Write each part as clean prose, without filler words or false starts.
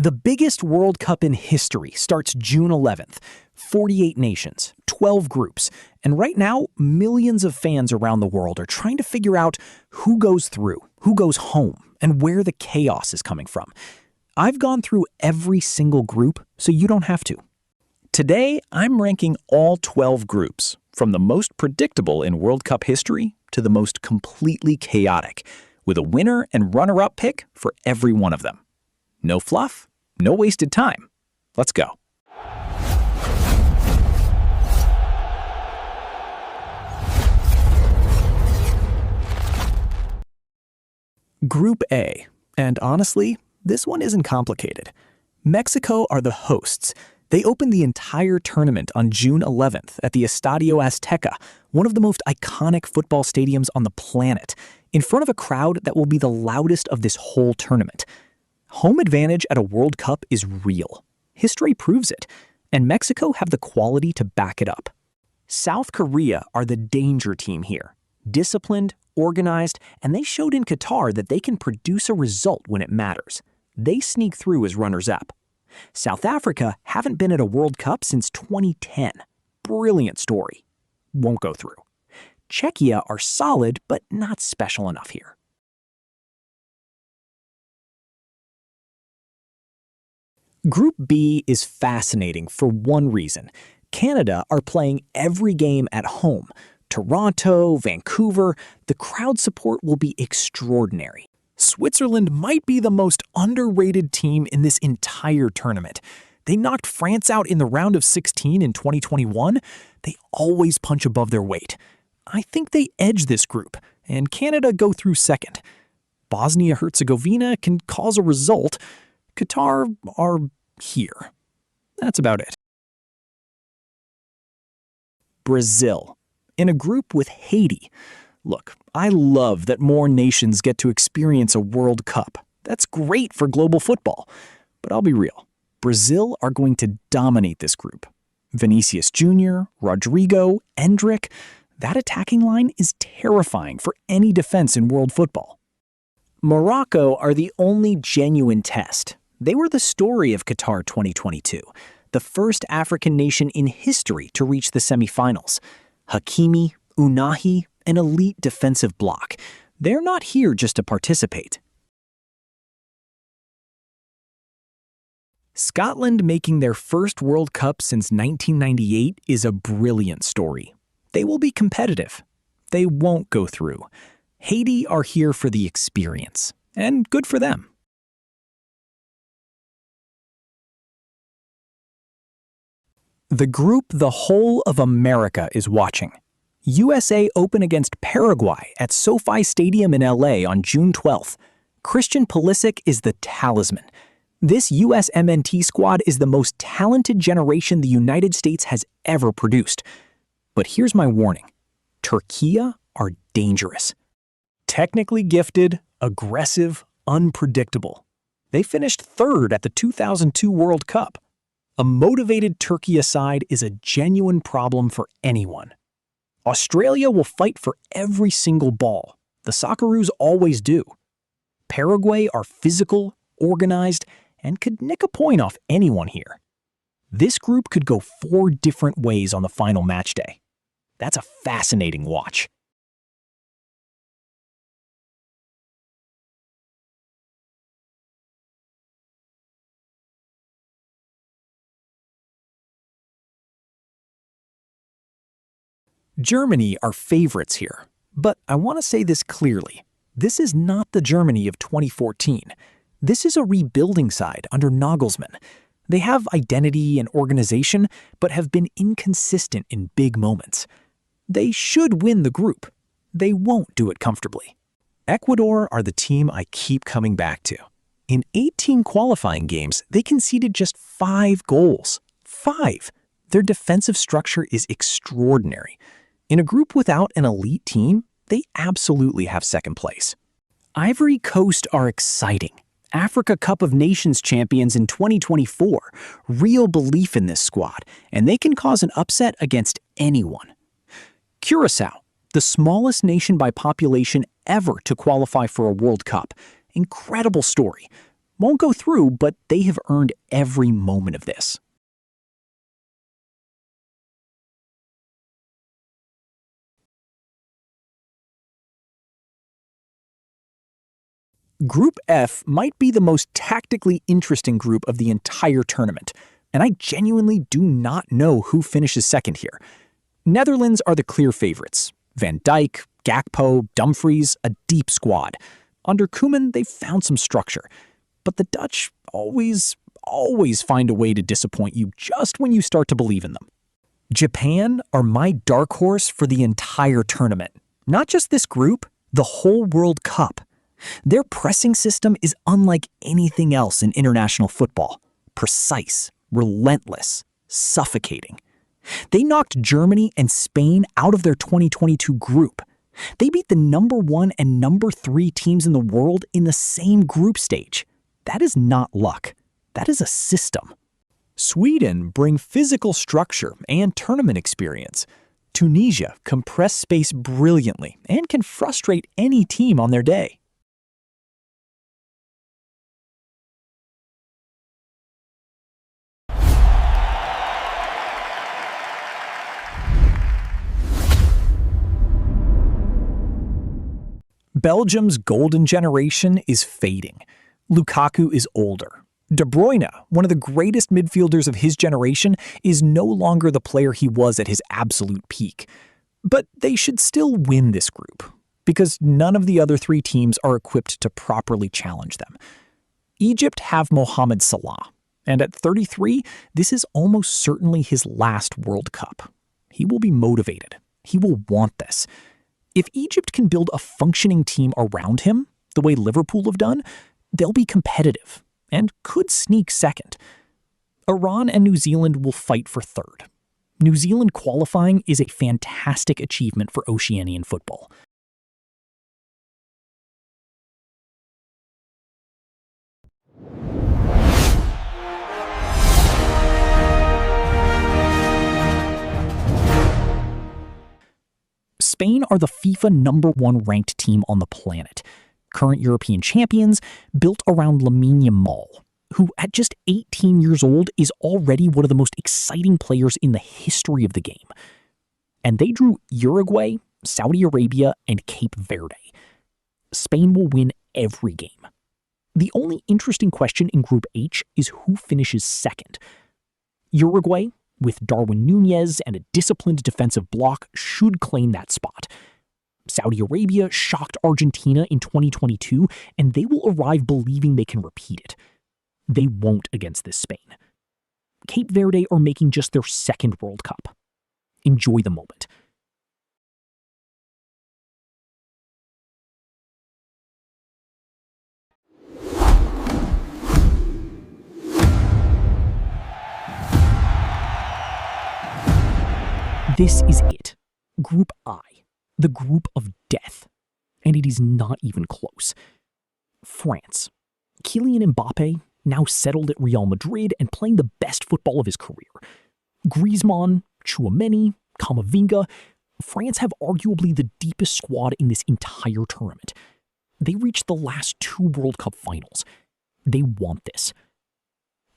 The biggest World Cup in history starts June 11th. 48 nations, 12 groups, and right now, millions of fans around the world are trying to figure out who goes through, who goes home, and where the chaos is coming from. I've gone through every single group, so you don't have to. Today, I'm ranking all 12 groups, from the most predictable in World Cup history to the most completely chaotic, with a winner and runner-up pick for every one of them. No fluff, no wasted time. Let's go. Group A, and honestly, this one isn't complicated. Mexico are the hosts. They opened the entire tournament on June 11th at the Estadio Azteca, one of the most iconic football stadiums on the planet, in front of a crowd that will be the loudest of this whole tournament. Home advantage at a World Cup is real. History proves it, and Mexico have the quality to back it up. South Korea are the danger team here. Disciplined, organized, and they showed in Qatar that they can produce a result when it matters. They sneak through as runners-up. South Africa haven't been at a World Cup since 2010. Brilliant story. Won't go through. Czechia are solid, but not special enough here. Group B is fascinating for one reason. Canada are playing every game at home. Toronto, Vancouver, the crowd support will be extraordinary. Switzerland might be the most underrated team in this entire tournament. They knocked France out in the round of 16 in 2021. They always punch above their weight. I think they edge this group, and Canada go through second. Bosnia-Herzegovina can cause a result. Qatar are here. That's about it. Brazil. In a group with Haiti. Look, I love that more nations get to experience a World Cup. That's great for global football. But I'll be real. Brazil are going to dominate this group. Vinicius Jr., Rodrigo, Endrick. That attacking line is terrifying for any defense in world football. Morocco are the only genuine test. They were the story of Qatar 2022, the first African nation in history to reach the semifinals. Hakimi, Unahi, an elite defensive block. They're not here just to participate. Scotland making their first World Cup since 1998 is a brilliant story. They will be competitive. They won't go through. Haiti are here for the experience, and good for them. The group the whole of America is watching. USA open against Paraguay at SoFi Stadium in LA on June 12th. Christian Pulisic is the talisman. This USMNT squad is the most talented generation the United States has ever produced. But here's my warning. Türkiye are dangerous. Technically gifted, aggressive, unpredictable. They finished third at the 2002 World Cup. A motivated Türkiye side is a genuine problem for anyone. Australia will fight for every single ball. The Socceroos always do. Paraguay are physical, organized, and could nick a point off anyone here. This group could go 4 different ways on the final match day. That's a fascinating watch. Germany are favorites here, but I want to say this clearly. This is not the Germany of 2014. This is a rebuilding side under Nagelsmann. They have identity and organization, but have been inconsistent in big moments. They should win the group. They won't do it comfortably. Ecuador are the team I keep coming back to. In 18 qualifying games, they conceded just 5 goals. 5! Their defensive structure is extraordinary. In a group without an elite team, they absolutely have second place. Ivory Coast are exciting. Africa Cup of Nations champions in 2024. Real belief in this squad, and they can cause an upset against anyone. Curaçao, the smallest nation by population ever to qualify for a World Cup. Incredible story. won't go through, but they have earned every moment of this. Group F might be the most tactically interesting group of the entire tournament, and I genuinely do not know who finishes second here. Netherlands are the clear favorites. Van Dijk, Gakpo, Dumfries, a deep squad. Under Koeman, they've found some structure. But the Dutch always find a way to disappoint you just when you start to believe in them. Japan are my dark horse for the entire tournament. Not just this group, the whole World Cup. Their pressing system is unlike anything else in international football. Precise, relentless, suffocating. They knocked Germany and Spain out of their 2022 group. They beat the number 1 and number 3 teams in the world in the same group stage. That is not luck. That is a system. Sweden bring physical structure and tournament experience. Tunisia compress space brilliantly and can frustrate any team on their day. Belgium's golden generation is fading. Lukaku is older. De Bruyne, one of the greatest midfielders of his generation, is no longer the player he was at his absolute peak. But they should still win this group, because none of the other 3 teams are equipped to properly challenge them. Egypt have Mohamed Salah, and at 33, this is almost certainly his last World Cup. He will be motivated. He will want this. If Egypt can build a functioning team around him, the way Liverpool have done, they'll be competitive and could sneak second. Iran and New Zealand will fight for third. New Zealand qualifying is a fantastic achievement for Oceanian football. Spain are the FIFA number 1 ranked team on the planet. Current European champions, built around Lamine Yamal, who at just 18 years old is already one of the most exciting players in the history of the game. And they drew Uruguay, Saudi Arabia, and Cape Verde. Spain will win every game. The only interesting question in Group H is who finishes second. Uruguay, with Darwin Núñez and a disciplined defensive block, should claim that spot. Saudi Arabia shocked Argentina in 2022, and they will arrive believing they can repeat it. They won't against this Spain. Cape Verde are making just their second World Cup. Enjoy the moment. This is it. Group I. The group of death. And it is not even close. France. Kylian Mbappe, now settled at Real Madrid and playing the best football of his career. Griezmann, Tchouaméni, Camavinga. France have arguably the deepest squad in this entire tournament. They reached the last 2 World Cup finals. They want this.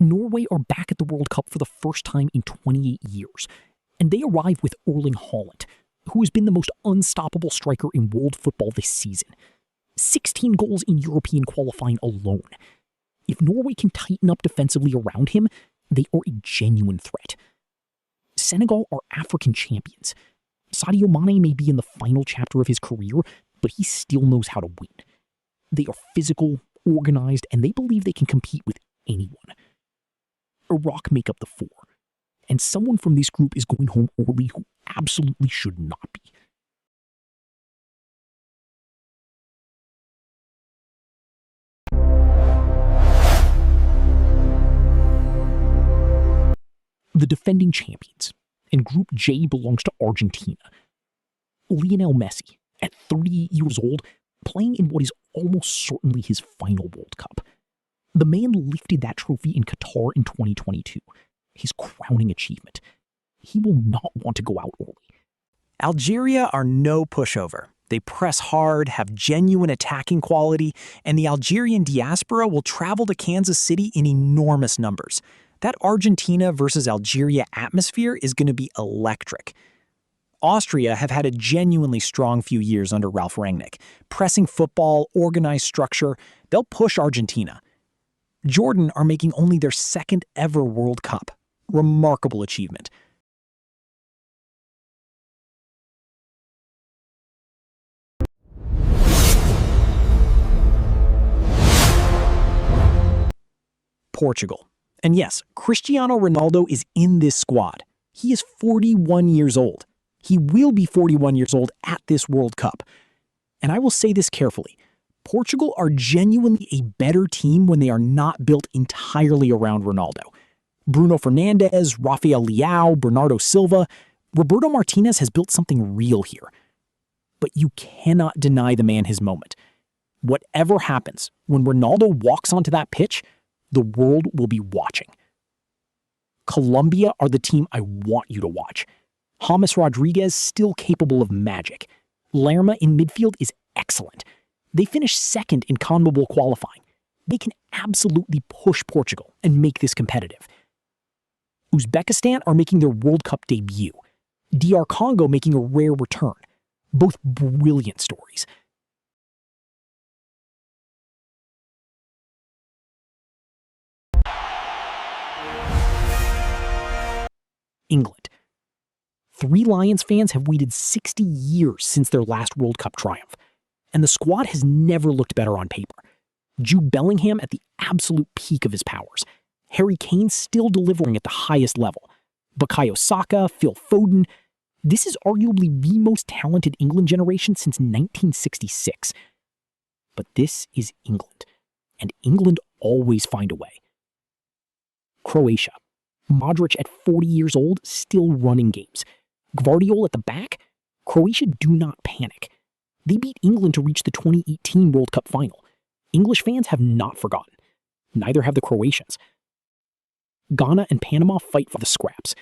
Norway are back at the World Cup for the first time in 28 years. And they arrive with Erling Haaland, who has been the most unstoppable striker in world football this season. 16 goals in European qualifying alone. If Norway can tighten up defensively around him, they are a genuine threat. Senegal are African champions. Sadio Mane may be in the final chapter of his career, but he still knows how to win. They are physical, organized, and they believe they can compete with anyone. Iraq make up the 4. And someone from this group is going home early who absolutely should not be. The defending champions, and Group J belongs to Argentina. Lionel Messi, at 38 years old, playing in what is almost certainly his final World Cup. The man lifted that trophy in Qatar in 2022. His crowning achievement. He will not want to go out early. Algeria are no pushover. They press hard, have genuine attacking quality, and the Algerian diaspora will travel to Kansas City in enormous numbers. That Argentina versus Algeria atmosphere is going to be electric. Austria have had a genuinely strong few years under Ralf Rangnick. Pressing football, organized structure, they'll push Argentina. Jordan are making only their second ever World Cup. Remarkable achievement. Portugal. And yes, Cristiano Ronaldo is in this squad. He is 41 years old. He will be 41 years old at this World Cup. And I will say this carefully. Portugal are genuinely a better team when they are not built entirely around Ronaldo. Bruno Fernandes, Rafael Leao, Bernardo Silva, Roberto Martinez has built something real here. But you cannot deny the man his moment. Whatever happens, when Ronaldo walks onto that pitch, the world will be watching. Colombia are the team I want you to watch. James Rodriguez still capable of magic. Lerma in midfield is excellent. They finished second in CONMEBOL qualifying. They can absolutely push Portugal and make this competitive. Uzbekistan are making their World Cup debut. DR Congo making a rare return. Both brilliant stories. England. 3 Lions fans have waited 60 years since their last World Cup triumph, and the squad has never looked better on paper. Jude Bellingham at the absolute peak of his powers. Harry Kane still delivering at the highest level. Bukayo Saka, Phil Foden. This is arguably the most talented England generation since 1966. But this is England, and England always find a way. Croatia. Modric at 40 years old, still running games. Gvardiol at the back? Croatia do not panic. They beat England to reach the 2018 World Cup final. English fans have not forgotten. Neither have the Croatians. Ghana and Panama fight for the scraps.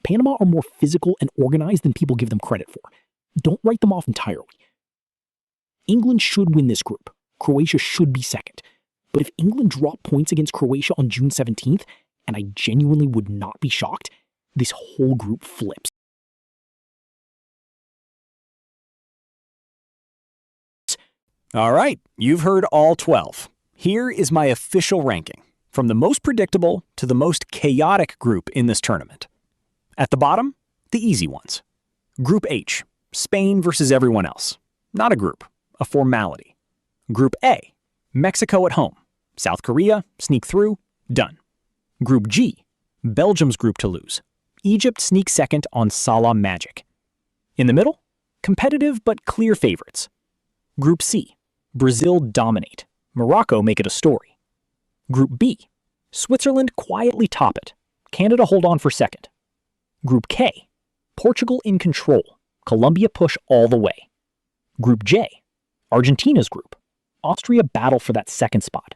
Panama are more physical and organized than people give them credit for. Don't write them off entirely. England should win this group. Croatia should be second. But if England drop points against Croatia on June 17th, and I genuinely would not be shocked, this whole group flips. All right, you've heard all 12. Here is my official ranking, from the most predictable to the most chaotic group in this tournament. At the bottom, the easy ones. Group H, Spain versus everyone else. Not a group, a formality. Group A, Mexico at home. South Korea, sneak through, done. Group G, Belgium's group to lose. Egypt sneaks second on Salah magic. In the middle, competitive but clear favorites. Group C, Brazil dominate. Morocco make it a story. Group B, Switzerland quietly top it. Canada hold on for second. Group K, Portugal in control. Colombia push all the way. Group J, Argentina's group. Austria battle for that second spot.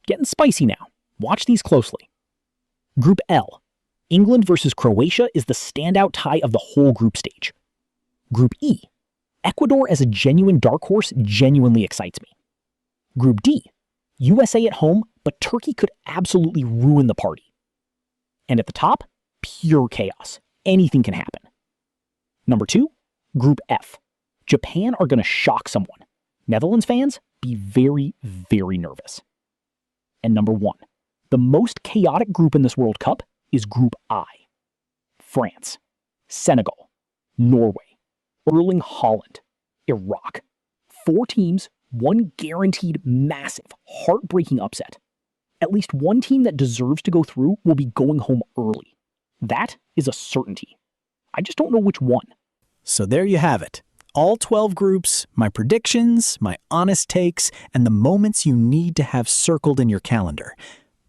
Getting spicy now. Watch these closely. Group L, England versus Croatia is the standout tie of the whole group stage. Group E, Ecuador as a genuine dark horse genuinely excites me. Group D, USA at home, but Turkey could absolutely ruin the party. And at the top, pure chaos. Anything can happen. Number 2, Group F. Japan are going to shock someone. Netherlands fans, be very, very nervous. And number 1, the most chaotic group in this World Cup is Group I. France, Senegal, Norway, Erling Haaland, Iraq. 4 teams, 1 guaranteed massive, heartbreaking upset. At least 1 team that deserves to go through will be going home early. That is a certainty. I just don't know which one. So there you have it. All 12 groups, my predictions, my honest takes, and the moments you need to have circled in your calendar.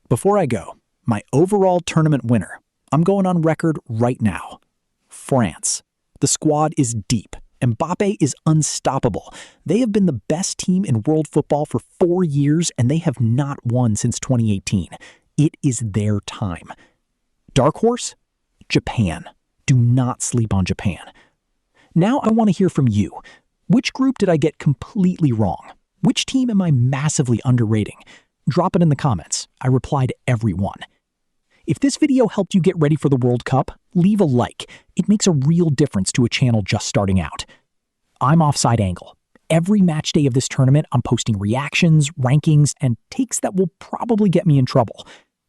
Before I go, my overall tournament winner, I'm going on record right now. France. The squad is deep. Mbappe is unstoppable. They have been the best team in world football for 4 years, and they have not won since 2018. It is their time. Dark horse? Japan. Do not sleep on Japan. Now I want to hear from you. Which group did I get completely wrong? Which team am I massively underrating? Drop it in the comments. I reply to everyone. If this video helped you get ready for the World Cup, leave a like. It makes a real difference to a channel just starting out. I'm Offside Angle. Every match day of this tournament, I'm posting reactions, rankings, and takes that will probably get me in trouble.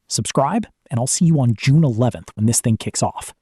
Subscribe, and I'll see you on June 11th when this thing kicks off.